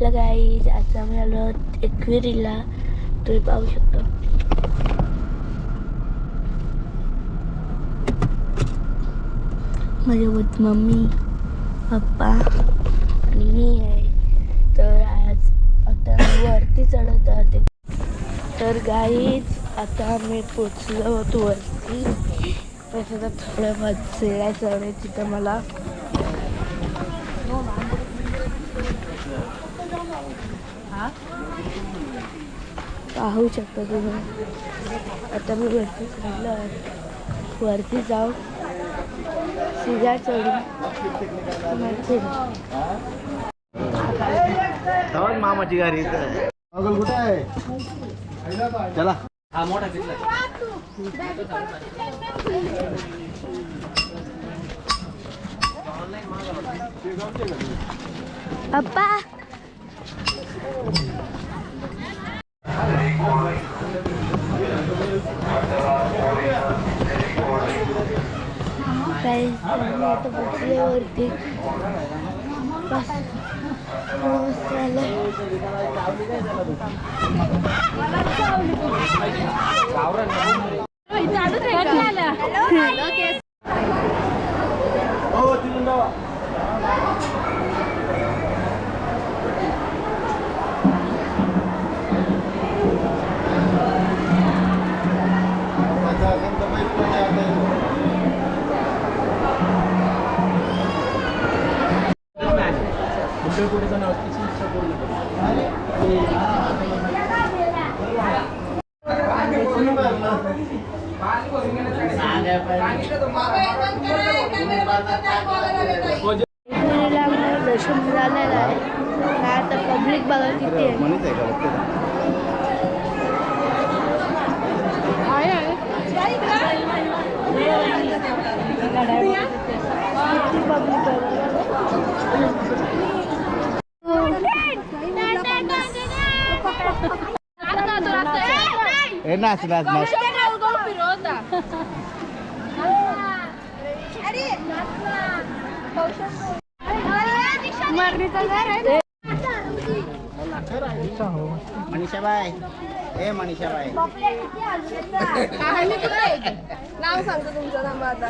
Hello guys, आज आम्ही आलो एक्वेरीला. तुम्ही पाहू शकता माझ्यासोबत मम्मी, पप्पा आणि मी आहे. तर आज आता वरती चढत आहोत. तर गाईज आता आम्ही पोचलो होतो वरती. त्याच्यात थोडं बसलेला चढायची तर मला पाहू शकता तुम्ही. आता मी वरती चढलो आहे. वरती जाऊ सीधा चढू मामाची गाडी कुठे आहे? चला हा मोठा पप्पा आता पोचल्यावरती बस दर्शन झालेलं आहे. आता पब्लिक बघा किती आहे. नाच नाच नाच मनीषाबाई ए मनीषाबाई नाव सांगतो तुमचं नाव आता.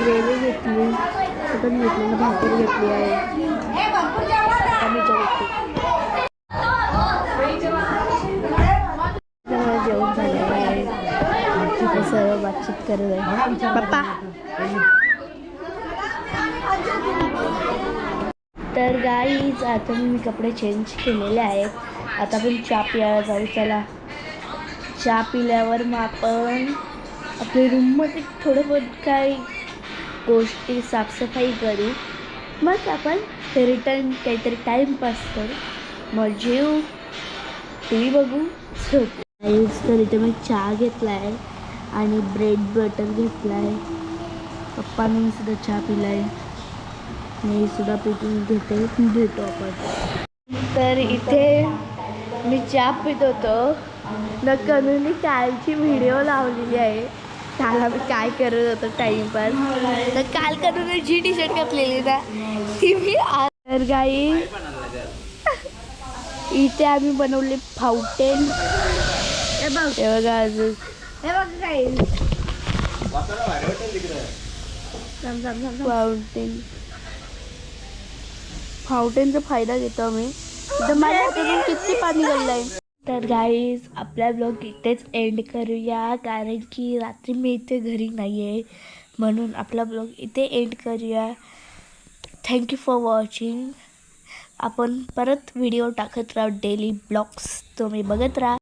ग्रेव्ही घेतली, चिकन घेतली, भाकर घेतली आहे. आम्ही जेवण झालेलं आहे. तिथे सर्व बातचीत करत आहे. पप्पा तर गाईज आता मी कपडे चेंज केलेले आहेत. आता आपण चहा प्यायला जाऊ. चला चहा पिल्यावर मग आपण आपल्या रूममध्ये थोडं बहुत काही गोष्टी साफसफाई करू. मग आपण रिटर्न काहीतरी टाईमपास करू. मग जेऊ, टी व्ही बघू, झोपू. तर इथे मी चहा घेतला आहे आणि ब्रेड बटर घेतला आहे. पप्पाने सुद्धा चहा पिला आहे. मी सुद्धा पिटून घेतो आपण. तर इथे मी चहा पित होतो. नकनूनी कालची व्हिडिओ लावलेली आहे. त्याला मी काय करत होतो टाईमपास. तर काल करून जी टी शर्ट घातलेली ना ती मी. तर गाई इथे आम्ही बनवले फाउंटेन. हे बघा अजून हे बघा काही फाउंटेनचा फायदा घेतो आम्ही. इथं माझ्या हातातून किती पाणी गळलंय. तर गाईज आपला ब्लॉग इथेच एंड करूया, कारण की रात्री मी इथे घरी नाही आहे, म्हणून आपला ब्लॉग इथे एंड करूया. Thank you for watching. आपण परत व्हिडिओ टाकत राहू, डेली ब्लॉग्स तुम्ही बघत राहा.